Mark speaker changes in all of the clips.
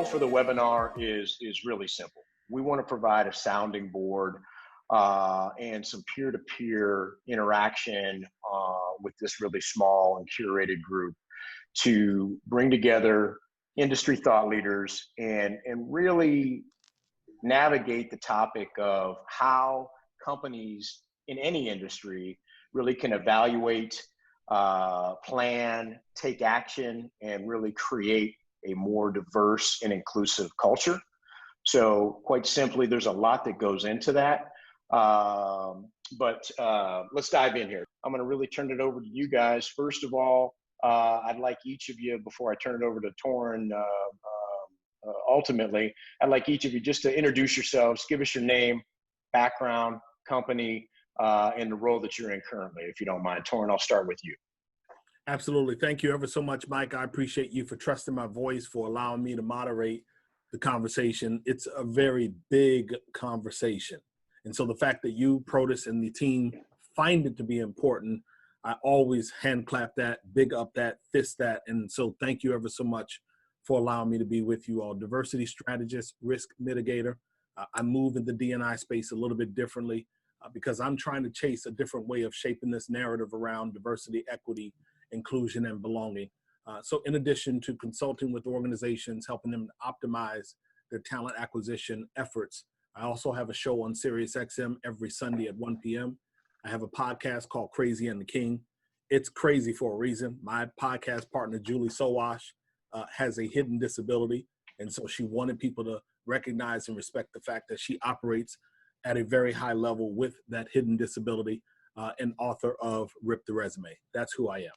Speaker 1: for the webinar is really simple. We want to provide a sounding board and some peer-to-peer interaction with this really small and curated group to bring together industry thought leaders and really navigate the topic of how companies in any industry really can evaluate, plan, take action, and really create a more diverse and inclusive culture. So quite simply, there's a lot that goes into that. But let's dive in here. I'm going to really turn it over to you guys. First of all, I'd like each of you, before I turn it over to Torin, ultimately, I'd like each of you just to introduce yourselves, give us your name, background, company, and the role that you're in currently, if you don't mind. Torin, I'll start with you.
Speaker 2: Absolutely. Thank you ever so much, Mike. I appreciate you for trusting my voice, for allowing me to moderate the conversation. It's a very big conversation. And so the fact that you, Protis, and the team find it to be important, I always hand clap that, big up that, fist that. And so thank you ever so much for allowing me to be with you all. Diversity strategist, risk mitigator. I move in the D&I space a little bit differently because I'm trying to chase a different way of shaping this narrative around diversity, equity, inclusion, and belonging. So in addition to consulting with organizations, helping them optimize their talent acquisition efforts, I also have a show on SiriusXM every Sunday at 1 p.m. I have a podcast called Crazy and the King. It's crazy for a reason. My podcast partner, Julie Sowash, has a hidden disability. And so she wanted people to recognize and respect the fact that she operates at a very high level with that hidden disability, and author of Rip the Resume. That's who I am.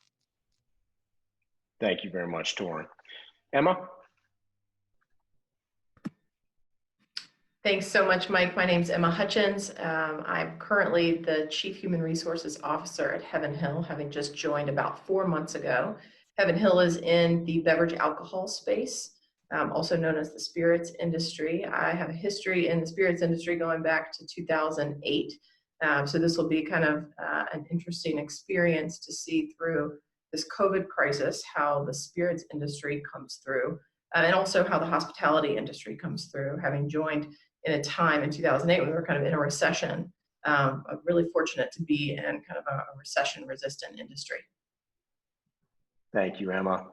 Speaker 1: Thank you very much, Torin. Emma?
Speaker 3: Thanks so much, Mike. My name's Emma Hutchens. I'm currently the Chief Human Resources Officer at Heaven Hill, having just joined about 4 months ago. Heaven Hill is in the beverage alcohol space, also known as the spirits industry. I have a history in the spirits industry going back to 2008. So this will be kind of an interesting experience to see through this COVID crisis, how the spirits industry comes through, and also how the hospitality industry comes through, having joined in a time in 2008 when we were kind of in a recession. I'm really fortunate to be in kind of a recession-resistant industry.
Speaker 1: Thank you, Emma.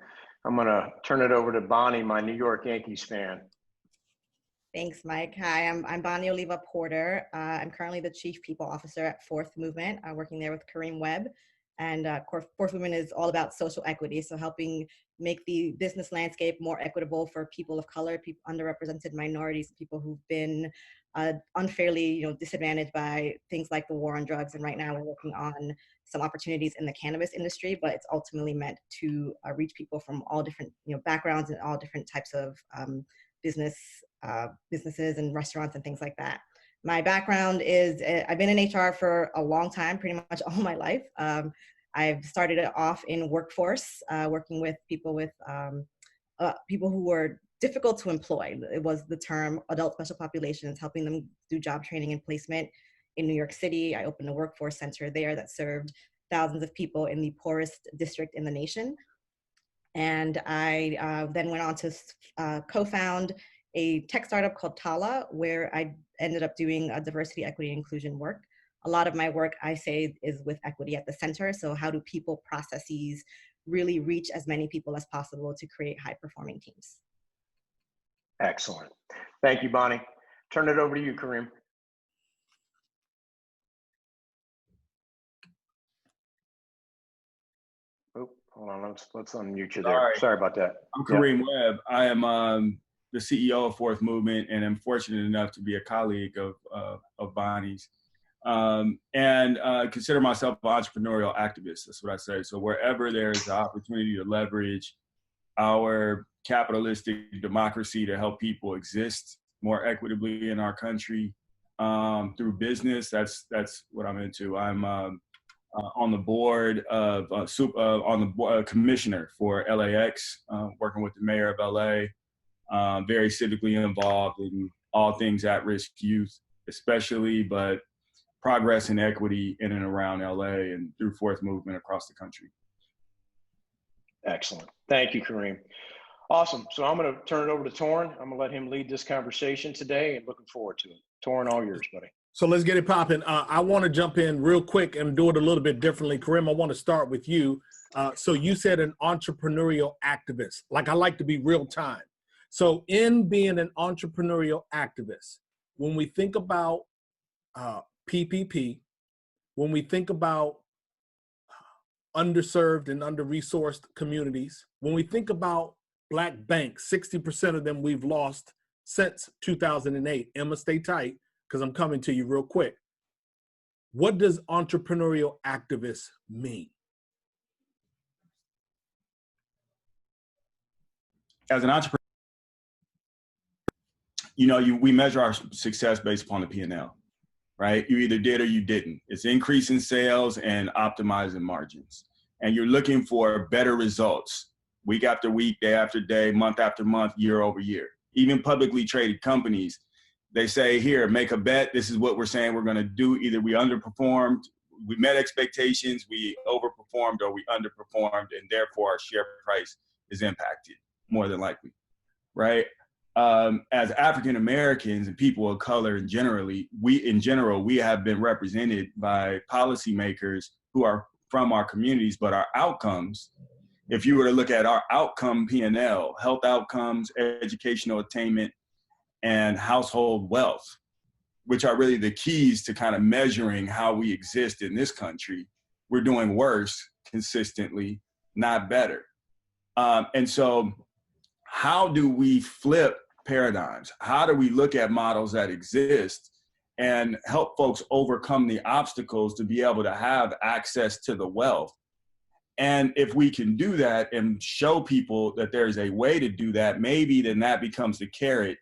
Speaker 1: I'm going to turn it over to Bonnie, my New York Yankees fan.
Speaker 4: Thanks, Mike. Hi, I'm Bonnie Oliva-Porter. I'm currently the Chief People Officer at Fourth Movement, working there with Karim Webb. And Fourth Movement is all about social equity, so helping make the business landscape more equitable for people of color, people, underrepresented minorities, people who've been unfairly, disadvantaged by things like the war on drugs. And right now we're working on some opportunities in the cannabis industry, but it's ultimately meant to reach people from all different backgrounds and all different types of businesses and restaurants and things like that. My background is I've been in HR for a long time, pretty much all my life. I've started off in workforce, working with people who were difficult to employ. It was the term adult special populations, helping them do job training and placement in New York City. I opened a workforce center there that served thousands of people in the poorest district in the nation. And I then went on to co-found a tech startup called Tala, where I ended up doing diversity, equity, and inclusion work. A lot of my work, I say, is with equity at the center. So how do people processes really reach as many people as possible to create high-performing teams?
Speaker 1: Excellent. Thank you, Bonnie. Turn it over to you, Karim. Oh, hold on. Let's unmute you there. Sorry about that.
Speaker 5: I'm Karim Webb. I am the CEO of Fourth Movement, and I'm fortunate enough to be a colleague of Bonnie's. And consider myself an entrepreneurial activist. That's what I say. So wherever there's an opportunity to leverage our capitalistic democracy to help people exist more equitably in our country through business, that's what I'm into. I'm on the board of commissioner for LAX, working with the mayor of LA. Very civically involved in all things at-risk youth, especially, but progress and equity in and around LA and through Fourth Movement across the country.
Speaker 1: Excellent. Thank you, Karim. Awesome. So I'm going to turn it over to Torin. I'm going to let him lead this conversation today and looking forward to it. Torin, all yours, buddy.
Speaker 2: So let's get it popping. I want to jump in real quick and do it a little bit differently. Karim, I want to start with you. So you said an entrepreneurial activist. Like, I like to be real time. So in being an entrepreneurial activist, when we think about PPP, when we think about underserved and under-resourced communities, when we think about Black banks, 60% of them we've lost since 2008. Emma, stay tight, because I'm coming to you real quick. What does entrepreneurial activist mean?
Speaker 5: As an entrepreneur, we measure our success based upon the P&L, right? You either did or you didn't. It's increasing sales and optimizing margins. And you're looking for better results week after week, day after day, month after month, year over year. Even publicly traded companies, they say, here, make a bet. This is what we're saying we're going to do. Either we underperformed, we met expectations, we overperformed, or we underperformed, and therefore our share price is impacted more than likely, right? As African Americans and people of color generally, we have been represented by policymakers who are from our communities, but our outcomes, if you were to look at our outcome P&L, health outcomes, educational attainment, and household wealth, which are really the keys to kind of measuring how we exist in this country, we're doing worse consistently, not better. And so how do we flip paradigms? How do we look at models that exist and help folks overcome the obstacles to be able to have access to the wealth? And if we can do that and show people that there's a way to do that, maybe then that becomes the carrot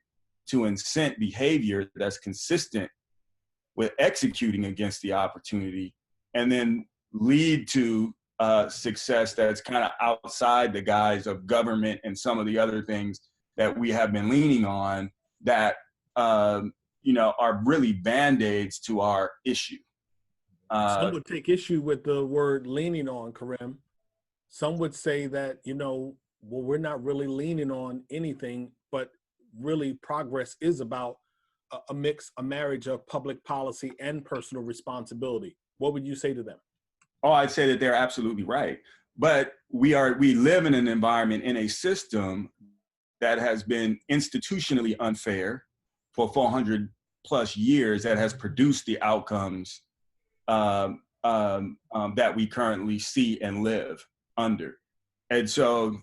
Speaker 5: to incent behavior that's consistent with executing against the opportunity, and then lead to success that's kind of outside the guise of government and some of the other things that we have been leaning on that are really band-aids to our issue.
Speaker 2: Some would take issue with the word leaning on, Karim. Some would say that, well, we're not really leaning on anything, but really progress is about a marriage of public policy and personal responsibility. What would you say to them?
Speaker 5: Oh, I'd say that they're absolutely right. But we live in an environment, in a system that has been institutionally unfair for 400 plus years, that has produced the outcomes that we currently see and live under. And so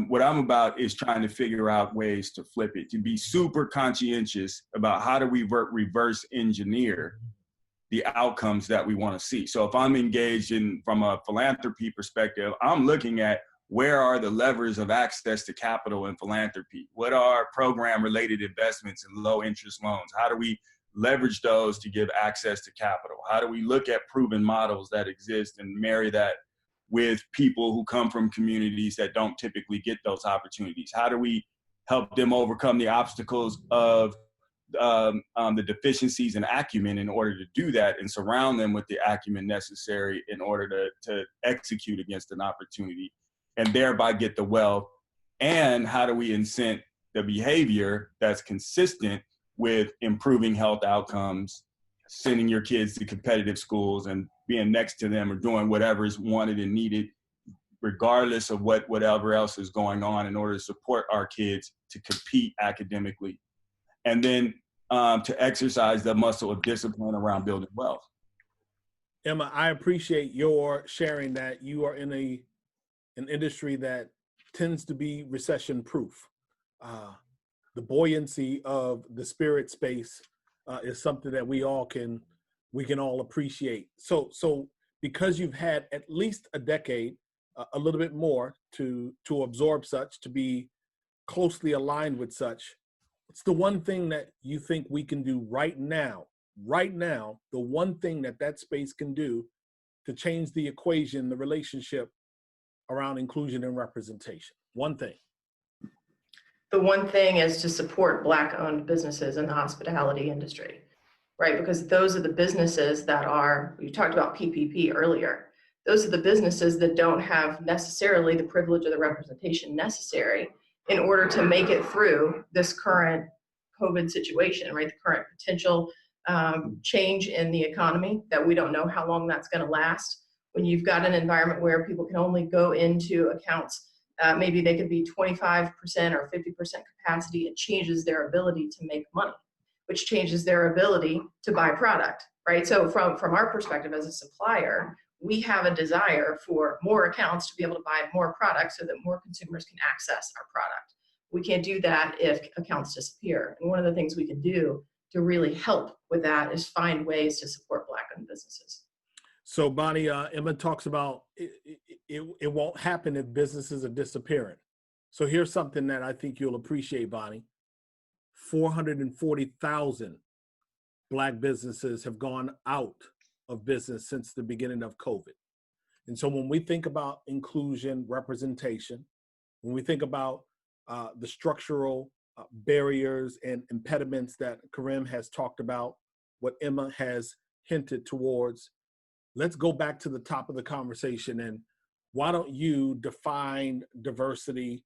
Speaker 5: what I'm about is trying to figure out ways to flip it, to be super conscientious about how do we reverse engineer the outcomes that we want to see. So if I'm engaged from a philanthropy perspective, I'm looking at where are the levers of access to capital in philanthropy? What are program-related investments and low-interest loans? How do we leverage those to give access to capital? How do we look at proven models that exist and marry that with people who come from communities that don't typically get those opportunities? How do we help them overcome the obstacles of the deficiencies in acumen in order to do that, and surround them with the acumen necessary in order to execute against an opportunity and thereby get the wealth? And how do we incent the behavior that's consistent with improving health outcomes, sending your kids to competitive schools and being next to them or doing whatever is wanted and needed, regardless of whatever else is going on, in order to support our kids to compete academically, and then to exercise the muscle of discipline around building wealth.
Speaker 2: Emma, I appreciate your sharing that you are in an industry that tends to be recession proof. The buoyancy of the spirit space is something that we can all appreciate. So because you've had at least a decade, a little bit more to absorb such, to be closely aligned with such, what's the one thing that you think we can do right now, the one thing that space can do to change the equation, the relationship around inclusion and representation? One thing.
Speaker 3: The one thing is to support Black-owned businesses in the hospitality industry, right? Because those are the businesses that you talked about PPP earlier. Those are the businesses that don't have necessarily the privilege or the representation necessary in order to make it through this current COVID situation, right? The current potential change in the economy that we don't know how long that's going to last. When you've got an environment where people can only go into accounts, maybe they could be 25% or 50% capacity, it changes their ability to make money, which changes their ability to buy product, right? So from our perspective as a supplier, we have a desire for more accounts to be able to buy more products so that more consumers can access our product. We can't do that if accounts disappear. And one of the things we can do to really help with that is find ways to support Black-owned businesses.
Speaker 2: So Bonnie, Emma talks about it won't happen if businesses are disappearing. So here's something that I think you'll appreciate, Bonnie. 440,000 Black businesses have gone out of business since the beginning of COVID. And so when we think about inclusion, representation, when we think about the structural barriers and impediments that Karim has talked about, what Emma has hinted towards, let's go back to the top of the conversation. And why don't you define diversity,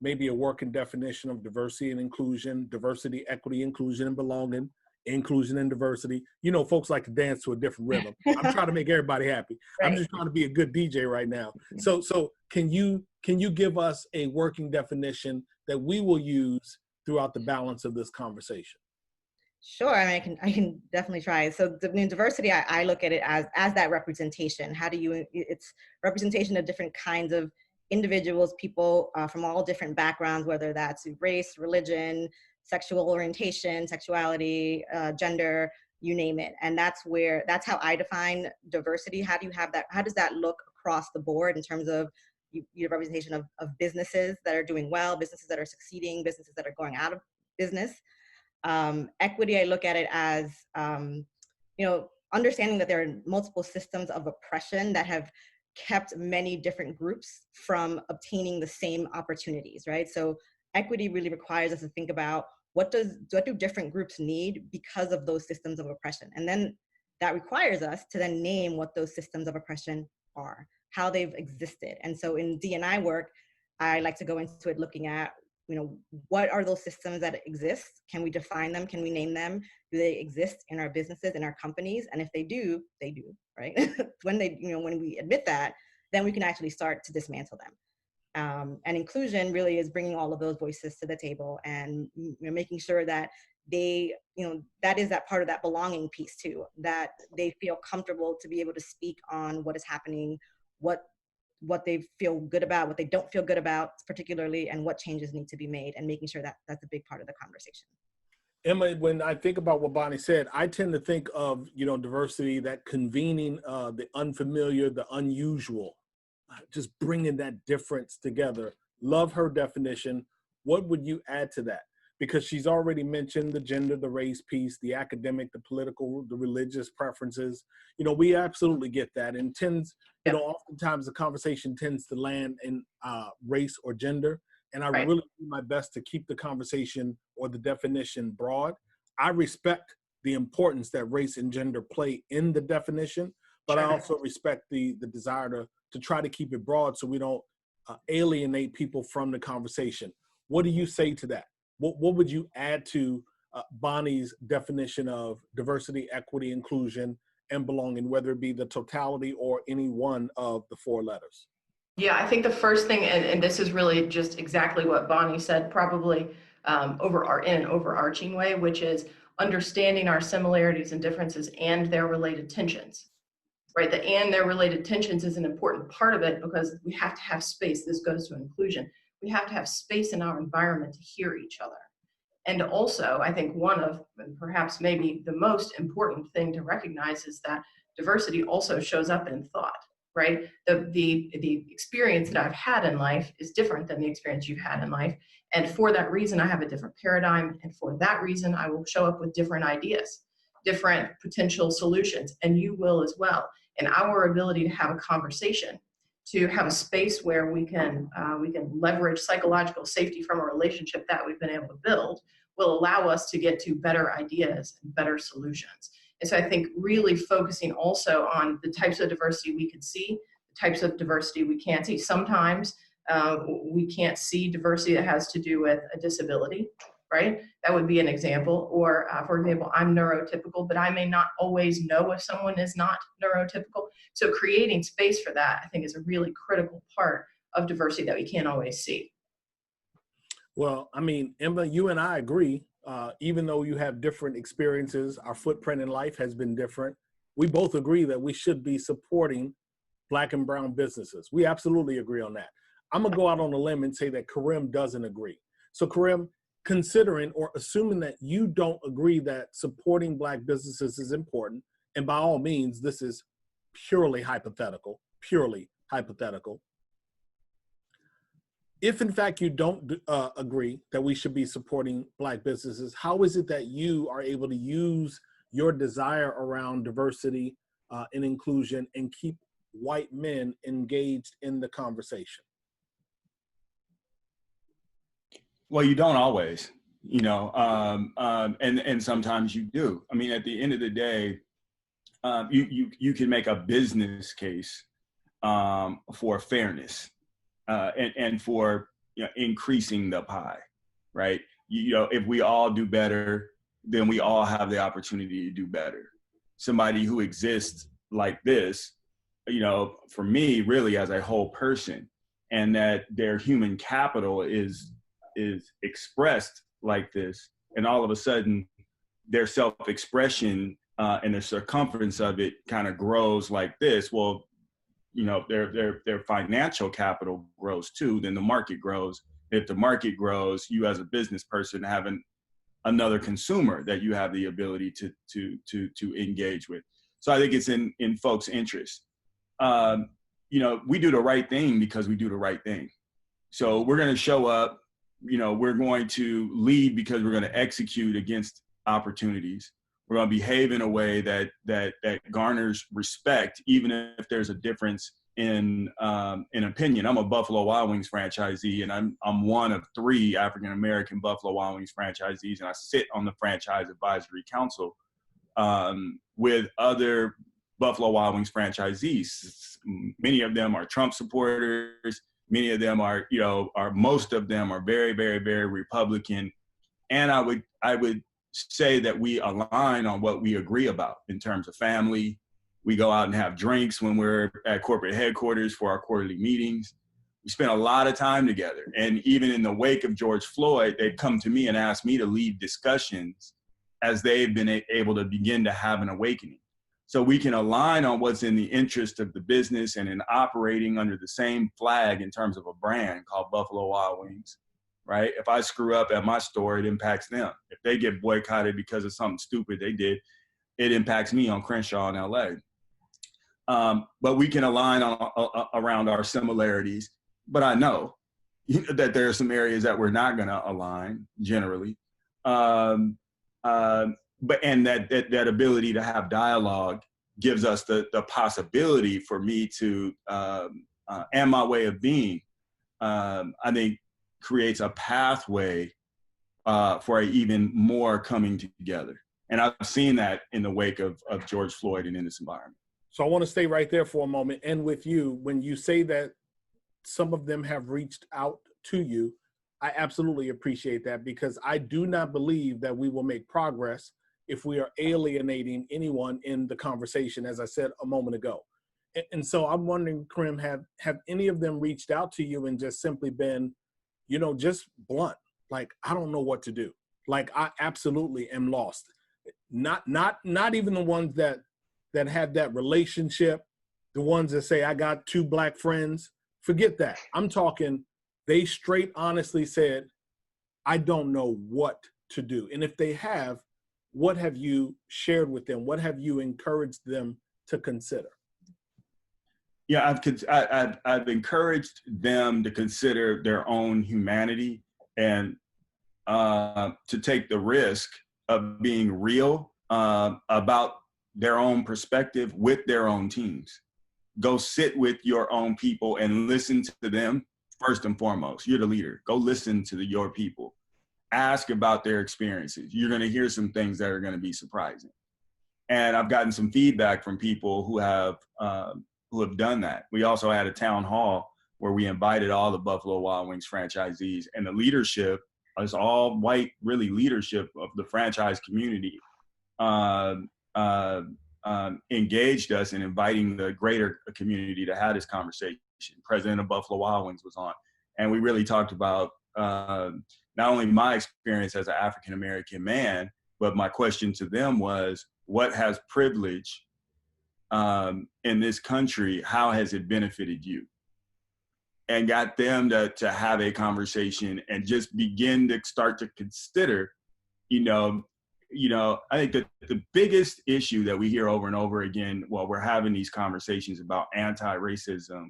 Speaker 2: maybe a working definition of diversity and inclusion, diversity, equity, inclusion, and belonging, inclusion and diversity. You know, folks like to dance to a different rhythm. I'm trying to make everybody happy. Right. I'm just trying to be a good DJ right now. So can you give us a working definition that we will use throughout the balance of this conversation?
Speaker 4: Sure, I mean, I can definitely try. So diversity, I look at it as that representation. How do you, it's representation of different kinds of individuals, people from all different backgrounds, whether that's race, religion, sexual orientation, sexuality, gender, you name it. And that's how I define diversity. How do you have that? How does that look across the board in terms of your representation of businesses that are doing well, businesses that are succeeding, businesses that are going out of business? Equity, I look at it as, understanding that there are multiple systems of oppression that have kept many different groups from obtaining the same opportunities, right? So equity really requires us to think about what do different groups need because of those systems of oppression? And then that requires us to then name what those systems of oppression are, how they've existed. And so in D&I work, I like to go into it looking at, what are those systems that exist? Can we define them? Can we name them? Do they exist in our businesses, in our companies? And if they do, right? when we admit that, then we can actually start to dismantle them. And inclusion really is bringing all of those voices to the table and making sure that they, that is that part of that belonging piece too, that they feel comfortable to be able to speak on what is happening, what they feel good about, what they don't feel good about particularly, and what changes need to be made, and making sure that that's a big part of the conversation.
Speaker 2: Emma, when I think about what Bonnie said, I tend to think of, diversity, that convening the unfamiliar, the unusual, just bringing that difference together. Love her definition. What would you add to that? Because she's already mentioned the gender, the race piece, the academic, the political, the religious preferences. We absolutely get that. And oftentimes the conversation tends to land in race or gender. And I really do my best to keep the conversation or the definition broad. I respect the importance that race and gender play in the definition, but I also respect the desire to try to keep it broad so we don't alienate people from the conversation. What do you say to that? What would you add to Bonnie's definition of diversity, equity, inclusion, and belonging, whether it be the totality or any one of the four letters?
Speaker 3: Yeah, I think the first thing, and this is really just exactly what Bonnie said, probably in an overarching way, which is understanding our similarities and differences and their related tensions, right? The and their related tensions is an important part of it because we have to have space. This goes to inclusion. We have to have space in our environment to hear each other. And also, I think one of, and perhaps maybe the most important thing to recognize is that diversity also shows up in thought, right? The experience that I've had in life is different than the experience you've had in life. And for that reason, I have a different paradigm. And for that reason, I will show up with different ideas, different potential solutions, and you will as well. And our ability to have a conversation, to have a space where we can leverage psychological safety from a relationship that we've been able to build will allow us to get to better ideas and better solutions. And so I think really focusing also on the types of diversity we can see, the types of diversity we can't see. Sometimes We can't see diversity that has to do with a disability, right? That would be an example. Or for example, I'm neurotypical, but I may not always know if someone is not neurotypical. So creating space for that, I think, is a really critical part of diversity that we can't always see.
Speaker 2: Well, I mean, Emma, you and I agree. Even though you have different experiences, our footprint in life has been different. We both agree that we should be supporting Black and brown businesses. We absolutely agree on that. I'm gonna go out on a limb and say that Karim doesn't agree. So Karim, considering or assuming that you don't agree that supporting Black businesses is important, and by all means, this is purely hypothetical, if in fact you don't agree that we should be supporting Black businesses, how is it that you are able to use your desire around diversity and inclusion and keep white men engaged in the conversation?
Speaker 5: Well, you don't always, and sometimes you do. I mean, at the end of the day, you can make a business case for fairness and for increasing the pie, right? If we all do better, then we all have the opportunity to do better. Somebody who exists like this, for me, really as a whole person, and that their human capital is expressed like this, and all of a sudden their self-expression and the circumference of it kind of grows like this. Well, their financial capital grows too, then the market grows. If the market grows, you as a business person having another consumer that you have the ability to engage with. So I think it's in folks' interest. We do the right thing because we do the right thing. So we're going to show up, we're going to lead because we're going to execute against opportunities. We're going to behave in a way that garners respect, even if there's a difference in opinion. I'm a Buffalo Wild Wings franchisee, and I'm one of 3 African-American Buffalo Wild Wings franchisees, and I sit on the Franchise Advisory Council with other Buffalo Wild Wings franchisees. Many of them are Trump supporters. Many of them are, most of them are very, very, very Republican. And I would say that we align on what we agree about in terms of family. We go out and have drinks when we're at corporate headquarters for our quarterly meetings. We spend a lot of time together. And even in the wake of George Floyd, they've come to me and asked me to lead discussions as they've been able to begin to have an awakening. So we can align on what's in the interest of the business and in operating under the same flag in terms of a brand called Buffalo Wild Wings, right? If I screw up at my store, it impacts them. If they get boycotted because of something stupid they did, it impacts me on Crenshaw in LA. But we can align around our similarities. But I know that there are some areas that we're not going to align generally. And that ability to have dialogue gives us the possibility for me to, and my way of being, I think creates a pathway for even more coming together. And I've seen that in the wake of George Floyd and in this environment.
Speaker 2: So I want to stay right there for a moment. And with you, when you say that some of them have reached out to you, I absolutely appreciate that, because I do not believe that we will make progress if we are alienating anyone in the conversation, as I said a moment ago. And so I'm wondering, Karim, have any of them reached out to you and just simply been, just blunt, like, I don't know what to do. Like, I absolutely am lost. Not even the ones that have that relationship, the ones that say, I got 2 Black friends. Forget that. I'm talking, they straight honestly said, I don't know what to do. And if they have, what have you shared with them? What have you encouraged them to consider?
Speaker 5: Yeah, I've encouraged them to consider their own humanity and to take the risk of being real about their own perspective with their own teams. Go sit with your own people and listen to them first and foremost. You're the leader. Go listen to your people. Ask about their experiences. You're going to hear some things that are going to be surprising. And I've gotten some feedback from people who have done that. We also had a town hall where we invited all the Buffalo Wild Wings franchisees, and the leadership, it's all white, really leadership of the franchise community, engaged us in inviting the greater community to have this conversation. President of Buffalo Wild Wings was on, and we really talked about not only my experience as an African-American man, but my question to them was, what has privilege in this country, how has it benefited you? And got them to have a conversation and just begin to start to consider, I think that the biggest issue that we hear over and over again while we're having these conversations about anti-racism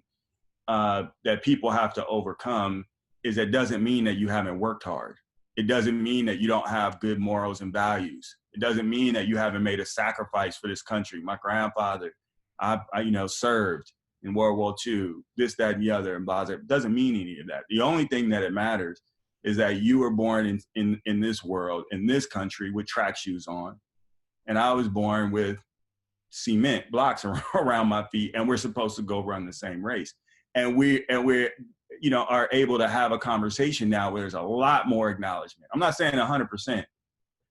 Speaker 5: that people have to overcome is that doesn't mean that you haven't worked hard. It doesn't mean that you don't have good morals and values. It doesn't mean that you haven't made a sacrifice for this country. My grandfather, I served in World War II, this, that, and the other, and blah, blah. It doesn't mean any of that. The only thing that it matters is that you were born in this world, in this country, with track shoes on. And I was born with cement blocks around my feet, and we're supposed to go run the same race. And we're are able to have a conversation now where there's a lot more acknowledgement. I'm not saying 100%,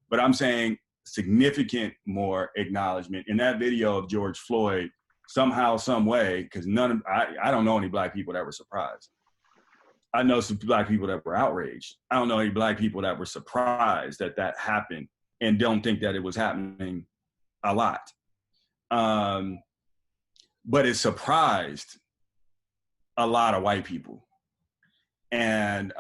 Speaker 5: but I'm saying significant more acknowledgement. In that video of George Floyd, somehow, some way, because I don't know any Black people that were surprised. I know some Black people that were outraged. I don't know any Black people that were surprised that happened and don't think that it was happening a lot. But it surprised a lot of white people and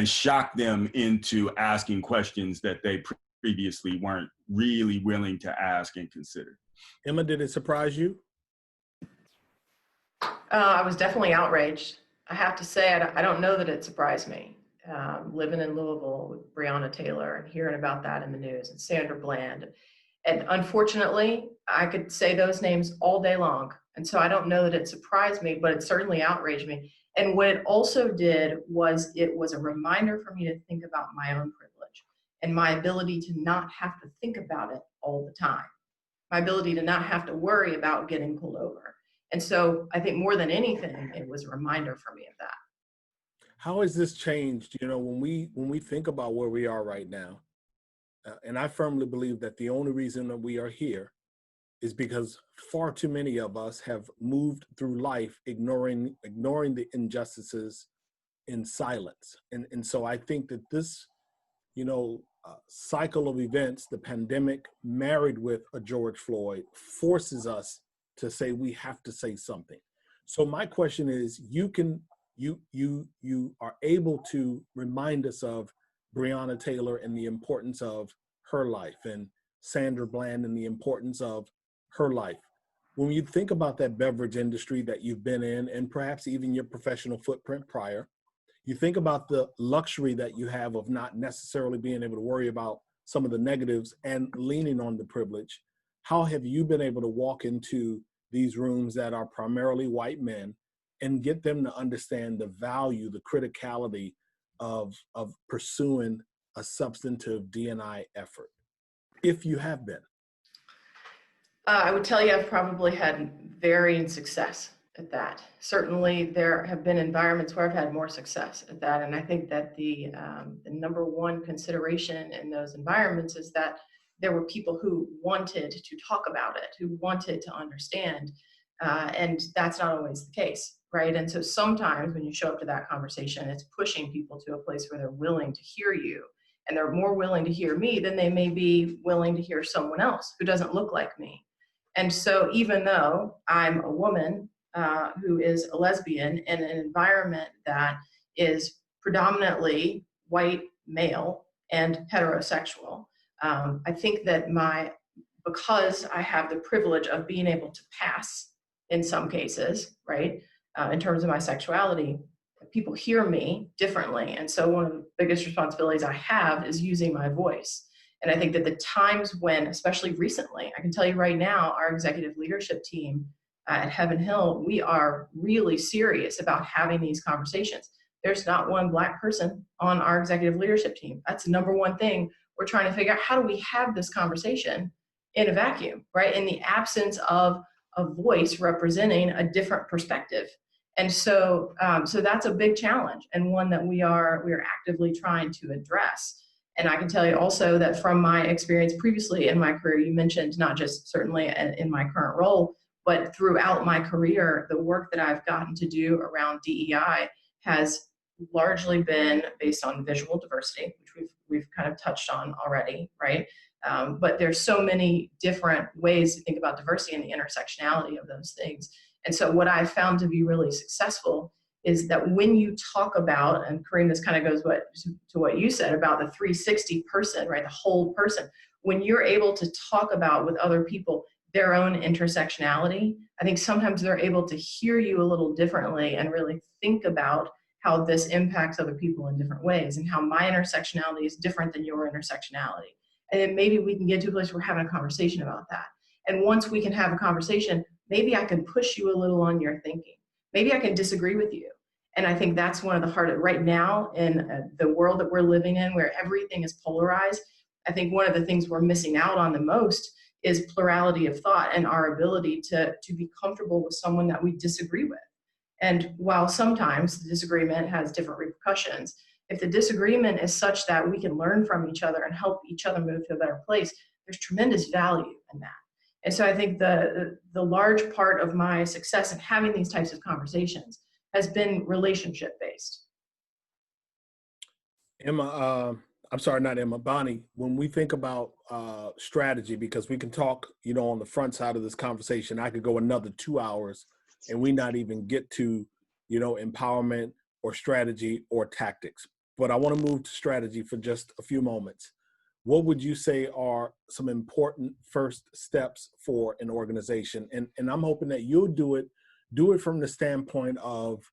Speaker 5: shocked them into asking questions that they previously weren't really willing to ask and consider.
Speaker 2: Emma, did it surprise you?
Speaker 3: I was definitely outraged. I have to say, I don't know that it surprised me. Living in Louisville with Breonna Taylor and hearing about that in the news, and Sandra Bland. And unfortunately, I could say those names all day long. And so I don't know that it surprised me, but it certainly outraged me. And what it also did was it was a reminder for me to think about my own privilege and my ability to not have to think about it all the time. My ability to not have to worry about getting pulled over. And so I think more than anything, it was a reminder for me of that.
Speaker 2: How has this changed? When we think about where we are right now, and I firmly believe that the only reason that we are here is because far too many of us have moved through life ignoring the injustices in silence. And so I think that this, cycle of events, the pandemic married with a George Floyd, forces us to say we have to say something. So my question is, you are able to remind us of Breonna Taylor and the importance of her life, and Sandra Bland and the importance of her life. When you think about that beverage industry that you've been in, and perhaps even your professional footprint prior, you think about the luxury that you have of not necessarily being able to worry about some of the negatives and leaning on the privilege. How have you been able to walk into these rooms that are primarily white men and get them to understand the value, the criticality of pursuing a substantive D&I effort, if you have been?
Speaker 3: I would tell you I've probably had varying success at that. Certainly there have been environments where I've had more success at that. And I think that the number one consideration in those environments is that there were people who wanted to talk about it, who wanted to understand. And that's not always the case, right? And so sometimes when you show up to that conversation, it's pushing people to a place where they're willing to hear you. And they're more willing to hear me than they may be willing to hear someone else who doesn't look like me. And so even though I'm a woman who is a lesbian in an environment that is predominantly white, male, and heterosexual, I think that because I have the privilege of being able to pass in some cases, right, in terms of my sexuality, people hear me differently. And so one of the biggest responsibilities I have is using my voice. And I think that the times when, especially recently, I can tell you right now, our executive leadership team at Heaven Hill, we are really serious about having these conversations. There's not one Black person on our executive leadership team. That's the number one thing we're trying to figure out. How do we have this conversation in a vacuum, right? In the absence of a voice representing a different perspective. And so, so that's a big challenge, and one that we are actively trying to address. And I can tell you also that from my experience previously in my career, you mentioned not just certainly in my current role, but throughout my career, the work that I've gotten to do around DEI has largely been based on visual diversity, which we've kind of touched on already, right? But there's so many different ways to think about diversity and the intersectionality of those things. And so what I found to be really successful is that when you talk about, and Karim, this kind of goes to what you said about the 360 person, right? The whole person. When you're able to talk about with other people their own intersectionality, I think sometimes they're able to hear you a little differently and really think about how this impacts other people in different ways and how my intersectionality is different than your intersectionality. And then maybe we can get to a place where we're having a conversation about that. And once we can have a conversation, maybe I can push you a little on your thinking. Maybe I can disagree with you. And I think that's one of the hardest, right now in the world that we're living in where everything is polarized, I think one of the things we're missing out on the most is plurality of thought and our ability to be comfortable with someone that we disagree with. And while sometimes the disagreement has different repercussions, if the disagreement is such that we can learn from each other and help each other move to a better place, there's tremendous value in that. And so I think the large part of my success in having these types of conversations has been relationship based.
Speaker 2: Emma, I'm sorry, not Emma, Bonnie, when we think about strategy, because we can talk, on the front side of this conversation, I could go another 2 hours and we not even get to, empowerment or strategy or tactics. But I want to move to strategy for just a few moments. What would you say are some important first steps for an organization? And I'm hoping that you'll do it from the standpoint of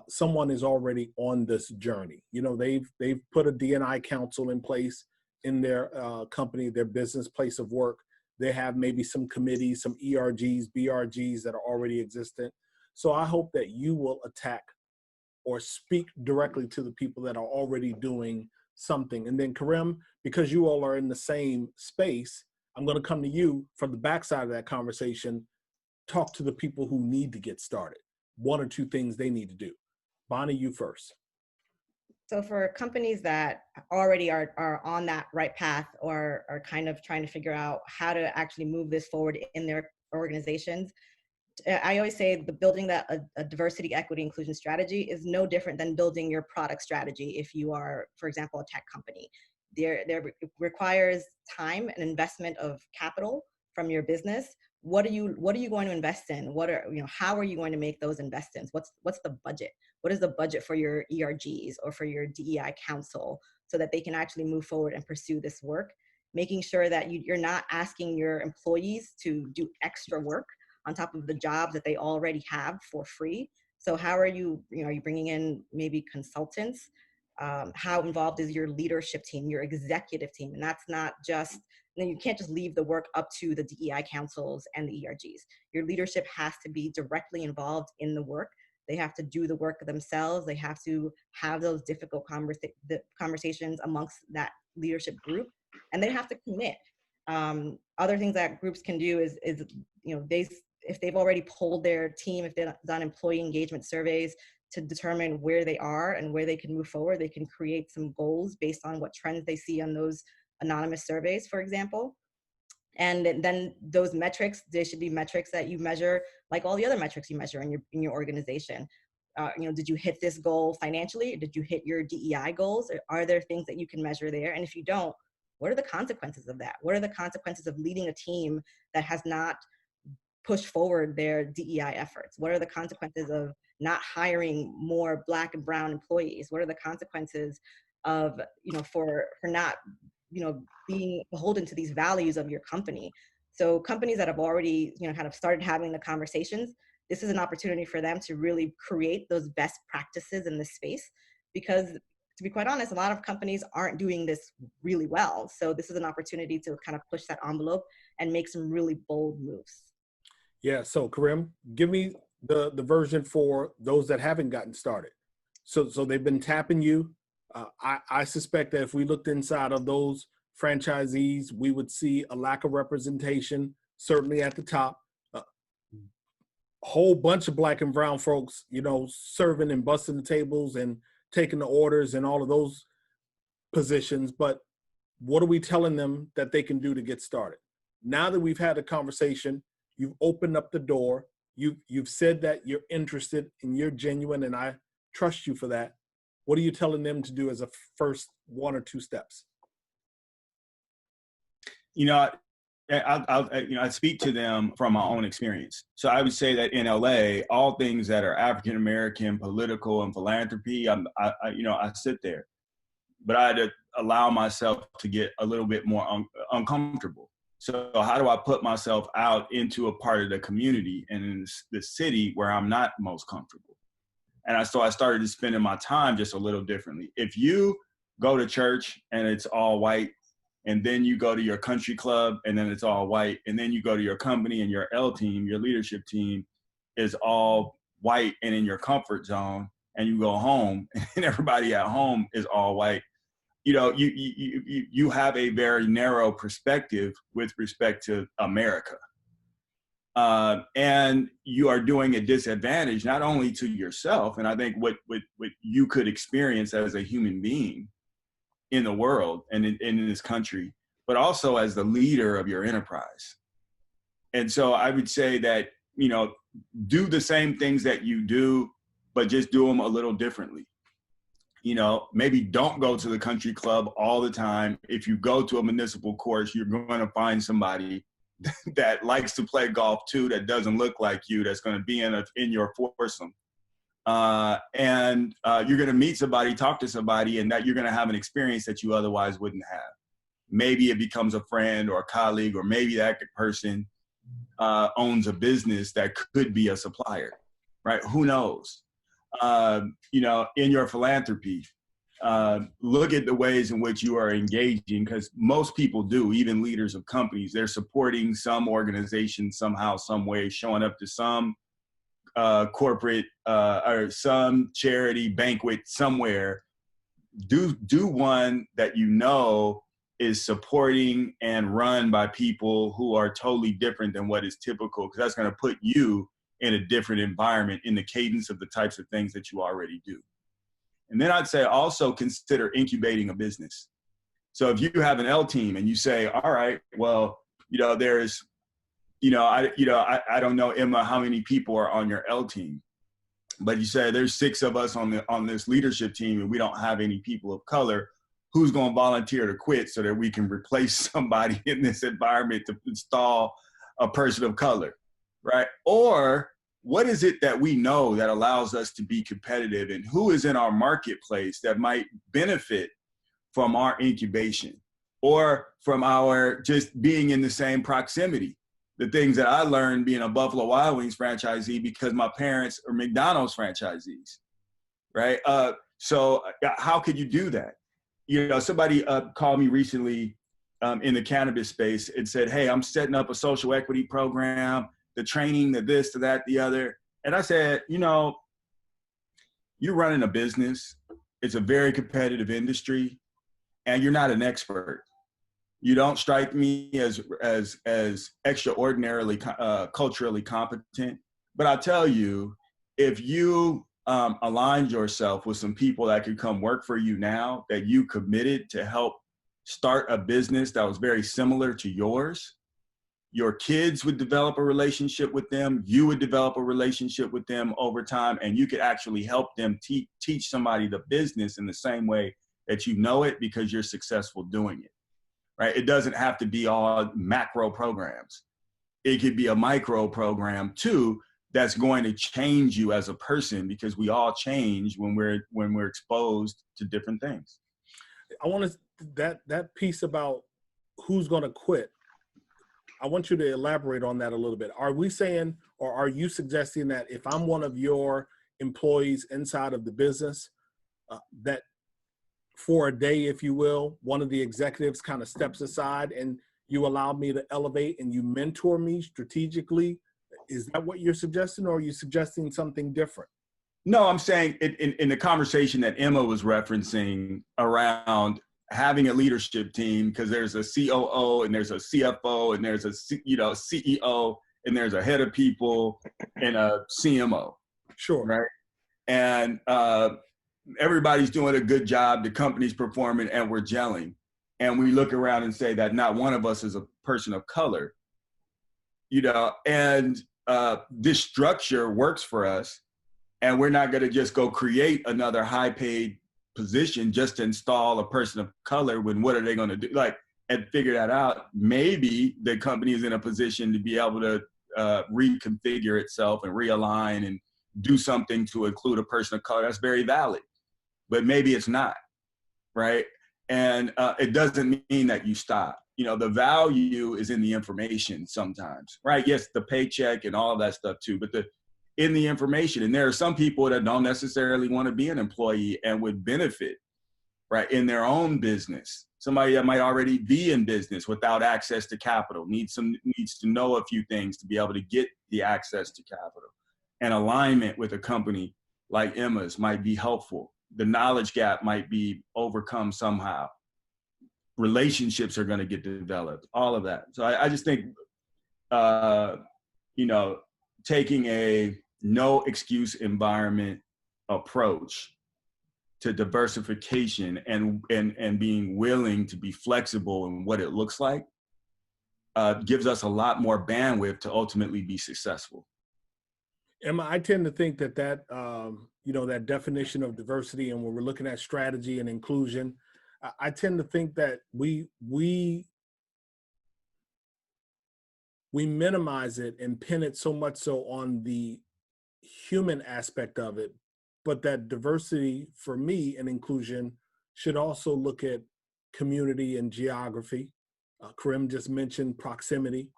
Speaker 2: someone is already on this journey. They've put a D&I council in place in their company, their business place of work. They have maybe some committees, some ERGs, BRGs that are already existent. So I hope that you will attack or speak directly to the people that are already doing something. And then Karim, because you all are in the same space, I'm going to come to you from the backside of that conversation. Talk to the people who need to get started. One or two things they need to do. Bonnie, you first.
Speaker 4: So for companies that already are on that right path or are kind of trying to figure out how to actually move this forward in their organizations, I always say the building a diversity, equity, inclusion strategy is no different than building your product strategy. If you are, for example, a tech company, there requires time and investment of capital from your business. What are you going to invest in? How are you going to make those investments? What's the budget? What is the budget for your ERGs or for your DEI council so that they can actually move forward and pursue this work? Making sure that you're not asking your employees to do extra work on top of the jobs that they already have for free. So how are you bringing in maybe consultants? How involved is your leadership team, your executive team? And that's not just, you can't just leave the work up to the DEI councils and the ERGs. Your leadership has to be directly involved in the work. They have to do the work themselves. They have to have those difficult conversations amongst that leadership group, and they have to commit. Other things that groups can do is if they've already polled their team, if they've done employee engagement surveys to determine where they are and where they can move forward, they can create some goals based on what trends they see on those anonymous surveys, for example. And then those metrics, they should be metrics that you measure like all the other metrics you measure in your organization. Did you hit this goal financially? Did you hit your DEI goals? Are there things that you can measure there? And if you don't, what are the consequences of that? What are the consequences of leading a team that has not pushed forward their DEI efforts? What are the consequences of not hiring more Black and brown employees? What are the consequences of, for not, being beholden to these values of your company? So companies that have already, kind of started having the conversations, this is an opportunity for them to really create those best practices in this space, because to be quite honest, a lot of companies aren't doing this really well. So this is an opportunity to kind of push that envelope and make some really bold moves.
Speaker 2: Yeah, so Karim, give me the version for those that haven't gotten started. So they've been tapping you. I suspect that if we looked inside of those franchisees, we would see a lack of representation, certainly at the top. whole bunch of black and brown folks, you know, serving and busting the tables and taking the orders and all of those positions. But what are we telling them that they can do to get started? Now that we've had a conversation, you've opened up the door, you've said that you're interested and you're genuine, and I trust you for that. What are you telling them to do as a first 1 or 2 steps?
Speaker 5: You know, I speak to them from my own experience. So I would say that in LA, all things that are African American, political, and philanthropy, I sit there. But I had to allow myself to get a little bit more uncomfortable. So how do I put myself out into a part of the community and in the city where I'm not most comfortable? And so I started spending my time just a little differently. If you go to church and it's all white, and then you go to your country club and then it's all white, and then you go to your company and your L team, your leadership team is all white and in your comfort zone, and you go home and everybody at home is all white, you know, you have a very narrow perspective with respect to America. And you are doing a disadvantage not only to yourself, and I think what you could experience as a human being in the world and in this country, but also as the leader of your enterprise. And so I would say that, you know, do the same things that you do, but just do them a little differently. You know, maybe don't go to the country club all the time. If you go to a municipal course, you're going to find somebody that likes to play golf too, that doesn't look like you, that's going to be in your foursome. And you're going to meet somebody, talk to somebody, and that you're going to have an experience that you otherwise wouldn't have. Maybe it becomes a friend or a colleague, or maybe that person owns a business that could be a supplier, right? Who knows? You know, in your philanthropy, look at the ways in which you are engaging, because most people do, even leaders of companies, they're supporting some organization somehow, some way, showing up to some corporate or some charity banquet somewhere. Do one that you know is supporting and run by people who are totally different than what is typical, because that's going to put you in a different environment in the cadence of the types of things that you already do. And then I'd say also consider incubating a business. So if you have an L team and you say, all right, well, you know, there's, I don't know, Emma, how many people are on your L team, but you say there's 6 of us on this leadership team and we don't have any people of color. Who's going to volunteer to quit so that we can replace somebody in this environment to install a person of color, right? Or what is it that we know that allows us to be competitive, and who is in our marketplace that might benefit from our incubation or from our just being in the same proximity? The things that I learned being a Buffalo Wild Wings franchisee because my parents are McDonald's franchisees, right? So how could you do that? You know, somebody called me recently in the cannabis space and said, hey, I'm setting up a social equity program, the training, the this, the that, the other. And I said, you know, you're running a business. It's a very competitive industry, and you're not an expert. You don't strike me as extraordinarily culturally competent. But I'll tell you, if you aligned yourself with some people that could come work for you now, that you committed to help start a business that was very similar to yours, your kids would develop a relationship with them, you would develop a relationship with them over time, and you could actually help them teach somebody the business in the same way that you know it because you're successful doing it, right? It doesn't have to be all macro programs. It could be a micro program too, that's going to change you as a person, because we all change when we're exposed to different things.
Speaker 2: I want that piece about who's going to quit. I want you to elaborate on that a little bit. Are we saying, or are you suggesting that if I'm one of your employees inside of the business, that for a day, if you will, one of the executives kind of steps aside and you allow me to elevate and you mentor me strategically? Is that what you're suggesting, or are you suggesting something different?
Speaker 5: No, I'm saying in the conversation that Emma was referencing around having a leadership team, because there's a COO and there's a CFO and there's a CEO, and there's a head of people and a CMO.
Speaker 2: Sure.
Speaker 5: Right. And everybody's doing a good job. The company's performing and we're gelling. And we look around and say that not one of us is a person of color, you know, and this structure works for us. And we're not going to just go create another high paid position just to install a person of color when what are they going to do? Like, and figure that out. Maybe the company is in a position to be able to reconfigure itself and realign and do something to include a person of color. That's very valid, but maybe it's not, right? And it doesn't mean that you stop. You know, the value is in the information sometimes, right? Yes, the paycheck and all of that stuff too, but in the information. And there are some people that don't necessarily want to be an employee and would benefit, right, in their own business. Somebody that might already be in business without access to capital needs to know a few things to be able to get the access to capital. And alignment with a company like Emma's might be helpful. The knowledge gap might be overcome somehow. Relationships are going to get developed, all of that. So I just think, you know, taking a no excuse environment approach to diversification and being willing to be flexible in what it looks like gives us a lot more bandwidth to ultimately be successful.
Speaker 2: Emma, I tend to think that you know, that definition of diversity, and when we're looking at strategy and inclusion, I tend to think that we minimize it and pin it so much so on the human aspect of it, but that diversity for me and inclusion should also look at community and geography. Karim just mentioned proximity.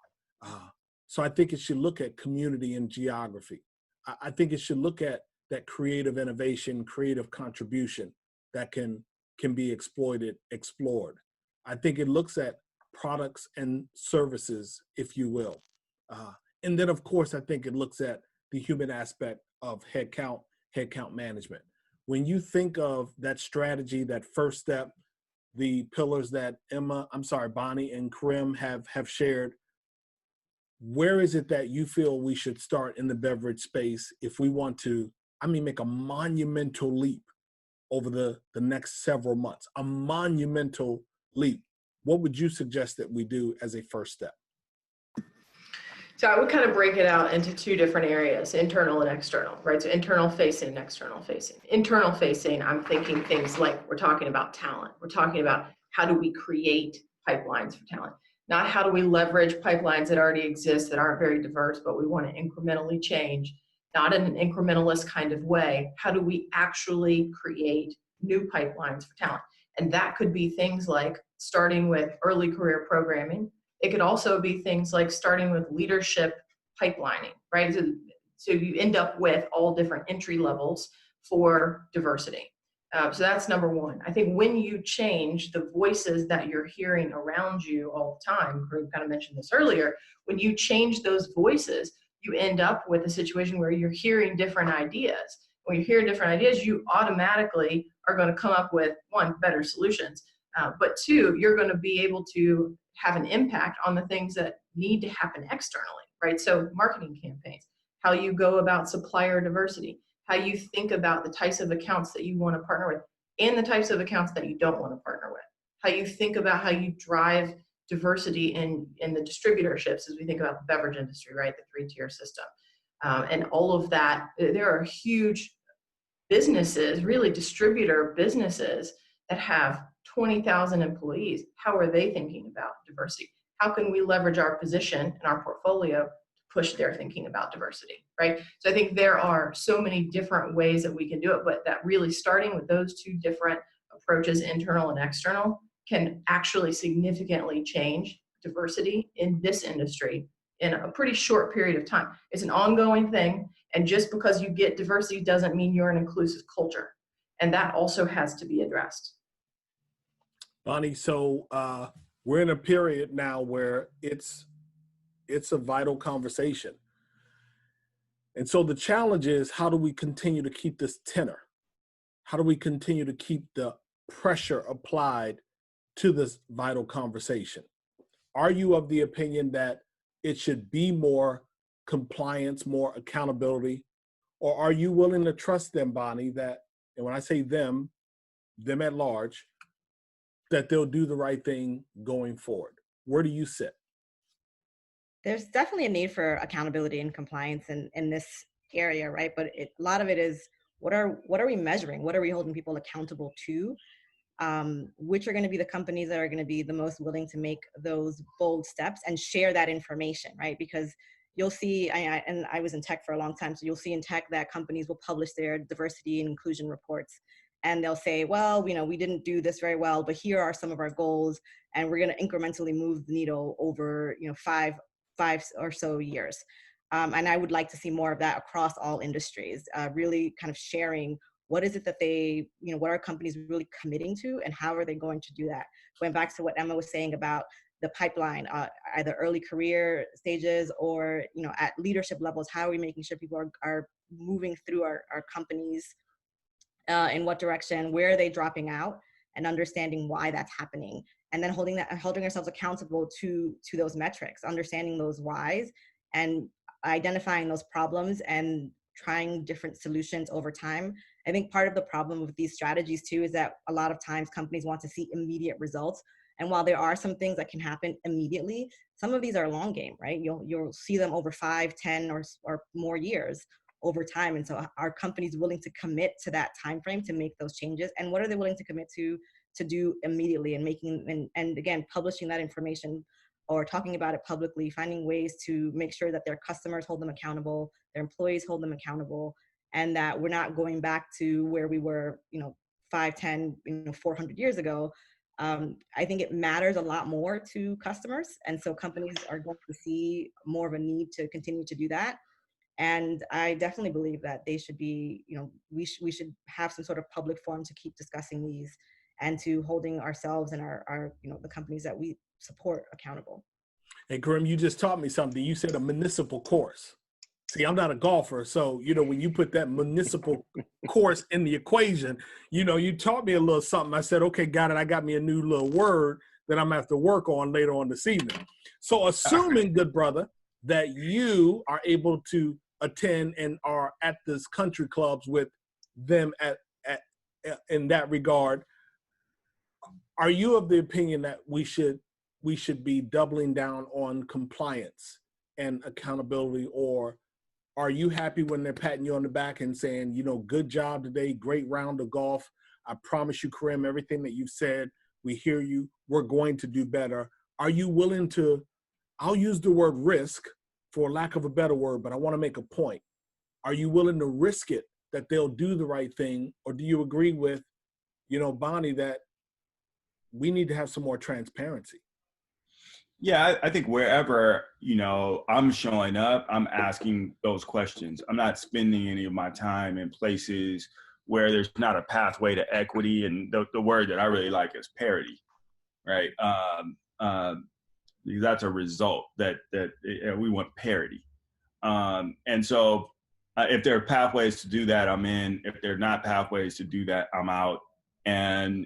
Speaker 2: So I think it should look at community and geography. I think it should look at that creative innovation, creative contribution that can be explored. I think it looks at products and services, if you will. And then, of course, I think it looks at the human aspect of headcount management. When you think of that strategy, that first step, the pillars that Bonnie and Karim have shared, where is it that you feel we should start in the beverage space if we want to, make a monumental leap over the next several months, a monumental leap? What would you suggest that we do as a first step?
Speaker 3: So I would kind of break it out into two different areas, internal and external, right? So internal facing and external facing. Internal facing, I'm thinking things like we're talking about talent. We're talking about how do we create pipelines for talent, not how do we leverage pipelines that already exist that aren't very diverse, but we want to incrementally change, not in an incrementalist kind of way. How do we actually create new pipelines for talent? And that could be things like starting with early career programming. It could also be things like starting with leadership pipelining, right? So you end up with all different entry levels for diversity. So that's number one. I think when you change the voices that you're hearing around you all the time, Karim kind of mentioned this earlier, when you change those voices, you end up with a situation where you're hearing different ideas. When you hear different ideas, you automatically are going to come up with, one, better solutions, but two, you're going to be able to have an impact on the things that need to happen externally, right? So marketing campaigns, how you go about supplier diversity, how you think about the types of accounts that you want to partner with and the types of accounts that you don't want to partner with, how you think about how you drive diversity in the distributorships as we think about the beverage industry, right? The 3-tier system. And all of that, there are huge businesses, really distributor businesses that have 20,000 employees. How are they thinking about diversity? How can we leverage our position and our portfolio to push their thinking about diversity, right? So I think there are so many different ways that we can do it, but that really starting with those two different approaches, internal and external, can actually significantly change diversity in this industry in a pretty short period of time. It's an ongoing thing, and just because you get diversity doesn't mean you're an inclusive culture, and that also has to be addressed.
Speaker 2: Bonnie, so we're in a period now where it's a vital conversation. And so the challenge is, how do we continue to keep this tenor? How do we continue to keep the pressure applied to this vital conversation? Are you of the opinion that it should be more compliance, more accountability? Or are you willing to trust them, Bonnie, that, and when I say them at large, that they'll do the right thing going forward? Where do you sit?
Speaker 4: There's definitely a need for accountability and compliance in this area, right? But a lot of it is, what are we measuring? What are we holding people accountable to? Which are going to be the companies that are going to be the most willing to make those bold steps and share that information, right? Because you'll see, and I was in tech for a long time, so you'll see in tech that companies will publish their diversity and inclusion reports, and they'll say, well, we didn't do this very well, but here are some of our goals, and we're going to incrementally move the needle over, five or so years. And I would like to see more of that across all industries, really kind of sharing what is it that they, what are companies really committing to, and how are they going to do that? Going back to what Emma was saying about the pipeline, either early career stages or, at leadership levels, how are we making sure people are moving through our companies, in what direction, where are they dropping out, and understanding why that's happening. And then holding ourselves accountable to those metrics, understanding those whys, and identifying those problems and trying different solutions over time. I think part of the problem with these strategies too is that a lot of times companies want to see immediate results. And while there are some things that can happen immediately, some of these are a long game, right? You'll see them over 5, 10, or more years over time. And so are companies willing to commit to that time frame to make those changes? And what are they willing to commit to do immediately, and making, and again, publishing that information or talking about it publicly, finding ways to make sure that their customers hold them accountable, their employees hold them accountable, and that we're not going back to where we were, 5, 10, 400 years ago. I think it matters a lot more to customers. And so companies are going to see more of a need to continue to do that. And I definitely believe that they should be, we should have some sort of public forum to keep discussing these, and to holding ourselves and our the companies that we support accountable.
Speaker 2: Hey, Karim, you just taught me something. You said a municipal course. See, I'm not a golfer, so, when you put that municipal course in the equation, you taught me a little something. I said, okay, got it. I got me a new little word that I'm going to have to work on later on this evening. So assuming, good brother, that you are able to attend and are at this country clubs with them in that regard, are you of the opinion that we should be doubling down on compliance and accountability, or are you happy when they're patting you on the back and saying, good job today, great round of golf. I promise you, Karim, everything that you've said, we hear you, we're going to do better. Are you willing to, I'll use the word risk for lack of a better word, but I want to make a point. Are you willing to risk it that they'll do the right thing? Or do you agree with, Bonnie, that we need to have some more transparency?
Speaker 5: Yeah, I think wherever, I'm showing up, I'm asking those questions. I'm not spending any of my time in places where there's not a pathway to equity. And the word that I really like is parity, right? Because that's a result that we want parity. And so if there are pathways to do that, I'm in. If there are not pathways to do that, I'm out. And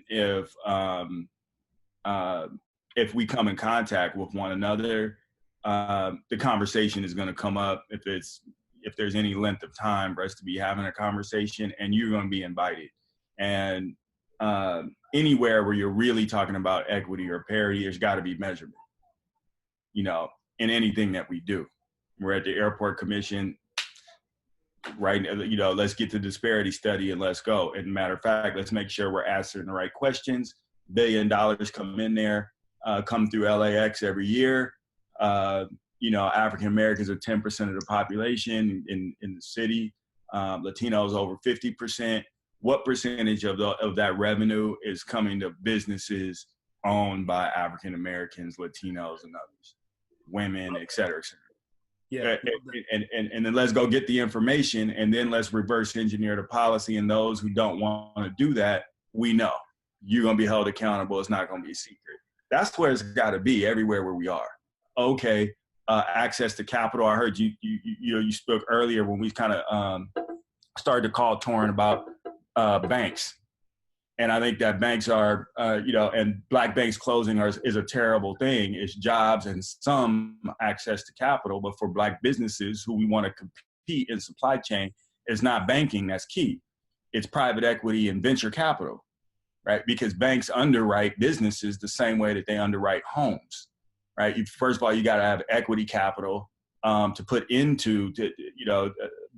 Speaker 5: if we come in contact with one another, the conversation is going to come up if there's any length of time for us to be having a conversation, and you're going to be invited. And anywhere where you're really talking about equity or parity, there's got to be measurement, in anything that we do. We're at the airport commission, right? Let's get the disparity study and let's go. And matter of fact, let's make sure we're answering the right questions. $1 billion come in there. Come through LAX every year. African Americans are 10% of the population in the city. Latinos over 50%. What percentage of that revenue is coming to businesses owned by African Americans, Latinos, and others, women, et cetera, et cetera? Yeah. And then let's go get the information, and then let's reverse engineer the policy. And those who don't want to do that, we know you're going to be held accountable. It's not going to be a secret. That's where it's got to be, everywhere where we are. Okay, access to capital. I heard you spoke earlier when we kind of started to call Torin about banks. And I think that banks are, and black banks closing is a terrible thing. It's jobs and some access to capital, but for black businesses who we want to compete in supply chain, it's not banking that's key. It's private equity and venture capital, right? Because banks underwrite businesses the same way that they underwrite homes, right? First of all, you got to have equity capital to put into,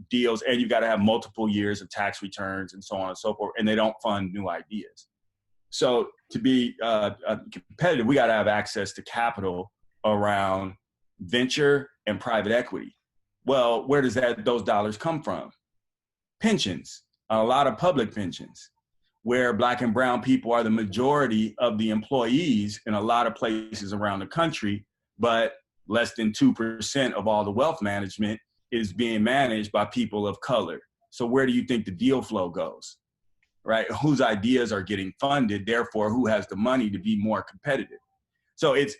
Speaker 5: deals, and you got to have multiple years of tax returns and so on and so forth. And they don't fund new ideas. So to be competitive, we got to have access to capital around venture and private equity. Well, where does those dollars come from? Pensions, a lot of public pensions, where black and brown people are the majority of the employees in a lot of places around the country, but less than 2% of all the wealth management is being managed by people of color. So where do you think the deal flow goes, right? Whose ideas are getting funded, therefore who has the money to be more competitive? So it's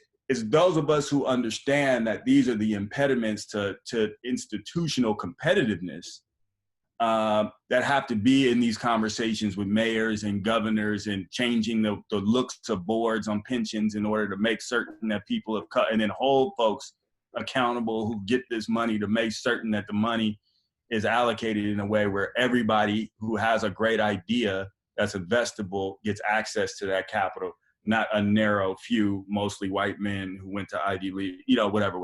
Speaker 5: those of us who understand that these are the impediments to institutional competitiveness that have to be in these conversations with mayors and governors and changing the looks of boards on pensions in order to make certain that people have cut, and then hold folks accountable who get this money to make certain that the money is allocated in a way where everybody who has a great idea that's investable gets access to that capital, not a narrow few, mostly white men who went to Ivy League, whatever.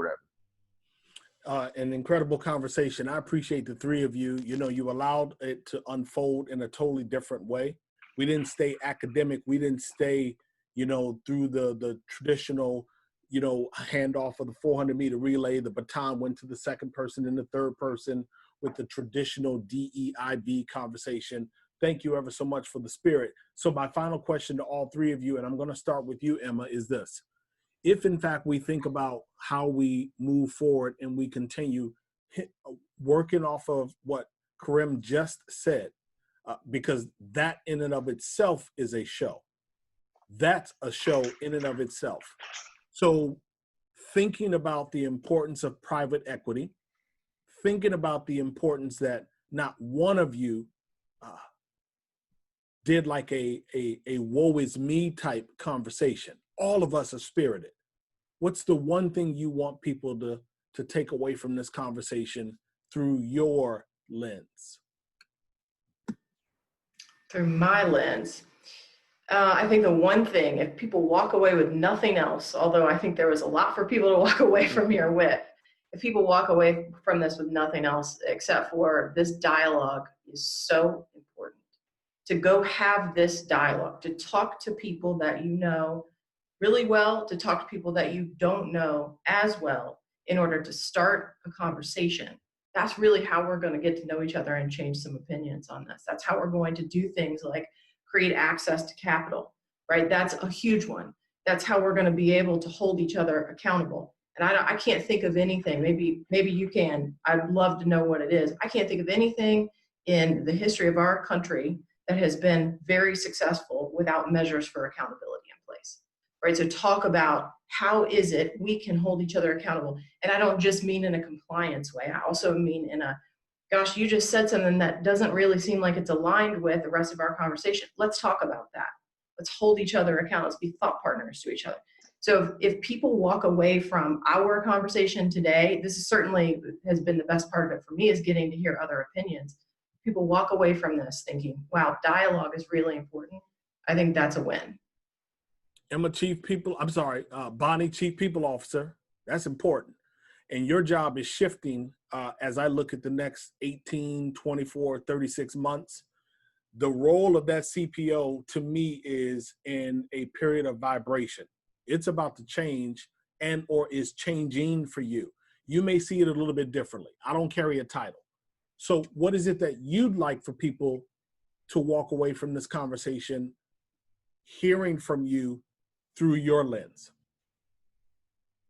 Speaker 2: An incredible conversation. I appreciate the three of you. You allowed it to unfold in a totally different way. We didn't stay academic. We didn't stay, through the traditional, handoff of the 400-meter relay. The baton went to the second person and the third person with the traditional DEIB conversation. Thank you ever so much for the spirit. So my final question to all three of you, and I'm going to start with you, Emma, is this. If in fact we think about how we move forward and we continue working off of what Karim just said, because that in and of itself is a show. That's a show in and of itself. So thinking about the importance of private equity, thinking about the importance that not one of you did like a woe is me type conversation. All of us are spirited. What's the one thing you want people to take away from this conversation through your lens?
Speaker 3: Through my lens, I think the one thing, if people walk away with nothing else, although I think there was a lot for people to walk away from here with, if people walk away from this with nothing else except for this dialogue is so important. To go have this dialogue, to talk to people that you know really well, to talk to people that you don't know as well in order to start a conversation. That's really how we're going to get to know each other and change some opinions on this. That's how we're going to do things like create access to capital, right? That's a huge one. That's how we're going to be able to hold each other accountable. And I can't think of anything, maybe you can, I'd love to know what it is. I can't think of anything in the history of our country that has been very successful without measures for accountability in place, right? So talk about how is it we can hold each other accountable. And I don't just mean in a compliance way. I also mean in a, gosh, you just said something that doesn't really seem like it's aligned with the rest of our conversation. Let's talk about that. Let's hold each other accountable. Let's be thought partners to each other. So if people walk away from our conversation today, this is certainly has been the best part of it for me, is getting to hear other opinions. People walk away from this thinking, wow, dialogue is really important. I think that's a win.
Speaker 2: Emma, Bonnie, Chief People Officer. That's important. And your job is shifting as I look at the next 18, 24, 36 months. The role of that CPO to me is in a period of vibration. It's about to change and or is changing for you. You may see it a little bit differently. I don't carry a title. So what is it that you'd like for people to walk away from this conversation hearing from you through your lens?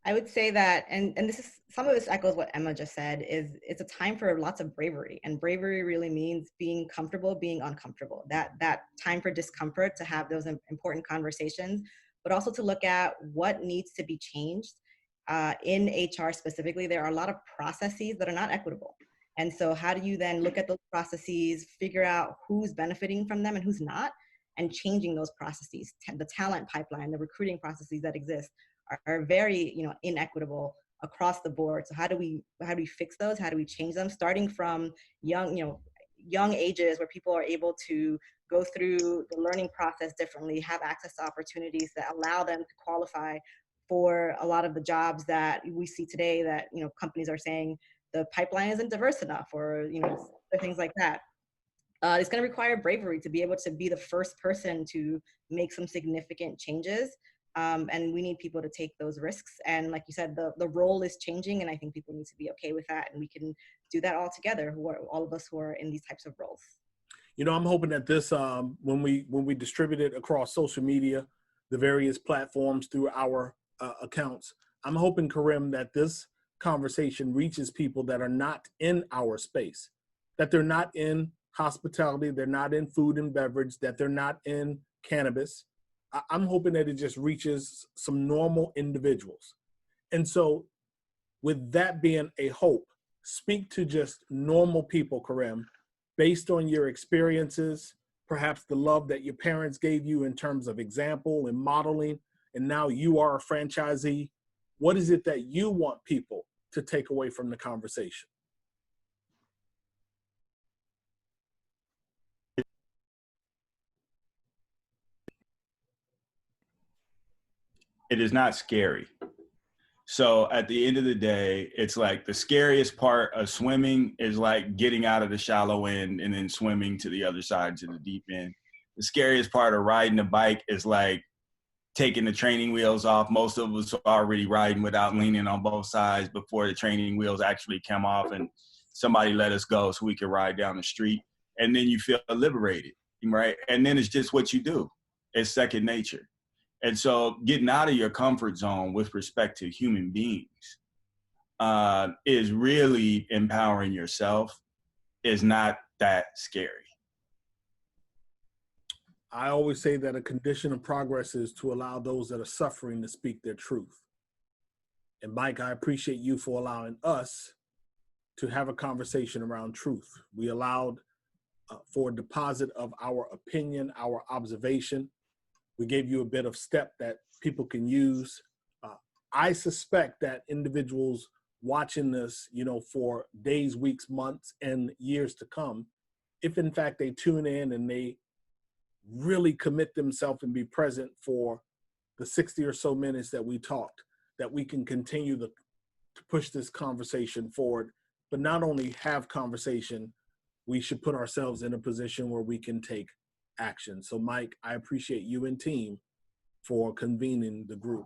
Speaker 4: I would say that, and this is, some of this echoes what Emma just said, is it's a time for lots of bravery. And bravery really means being comfortable, being uncomfortable. That time for discomfort, to have those important conversations, but also to look at what needs to be changed. In HR specifically, there are a lot of processes that are not equitable. And so how do you then look at those processes, figure out who's benefiting from them and who's not, and changing those processes. The talent pipeline, the recruiting processes that exist are very, inequitable across the board. So how do we fix those? How do we change them? Starting from young ages where people are able to go through the learning process differently, have access to opportunities that allow them to qualify for a lot of the jobs that we see today that, companies are saying the pipeline isn't diverse enough, or, things like that. It's going to require bravery to be able to be the first person to make some significant changes. And we need people to take those risks. And like you said, the role is changing, and I think people need to be okay with that. And we can do that all together, all of us who are in these types of roles.
Speaker 2: I'm hoping that this, when we distribute it across social media, the various platforms through our accounts, I'm hoping, Karim, that this conversation reaches people that are not in our space, that they're not in hospitality, they're not in food and beverage, that they're not in cannabis. I'm hoping that it just reaches some normal individuals. And so with that being a hope, speak to just normal people, Karim, based on your experiences, perhaps the love that your parents gave you in terms of example and modeling, and now you are a franchisee. What is it that you want people to take away from the conversation?
Speaker 5: It is not scary. So at the end of the day, it's like the scariest part of swimming is like getting out of the shallow end and then swimming to the other side, to the deep end. The scariest part of riding a bike is like taking the training wheels off. Most of us are already riding without leaning on both sides before the training wheels actually come off and somebody let us go so we can ride down the street. And then you feel liberated, right? And then it's just what you do. It's second nature. And so getting out of your comfort zone with respect to human beings is really empowering yourself, is not that scary.
Speaker 2: I always say that a condition of progress is to allow those that are suffering to speak their truth. And Mike, I appreciate you for allowing us to have a conversation around truth. We allowed for a deposit of our opinion, our observation. We gave you a bit of step that people can use. I suspect that individuals watching this, for days, weeks, months, and years to come, if in fact they tune in and they really commit themselves and be present for the 60 or so minutes that we talked, that we can continue to push this conversation forward, but not only have conversation, we should put ourselves in a position where we can take action. So Mike, I appreciate you and team for convening the group.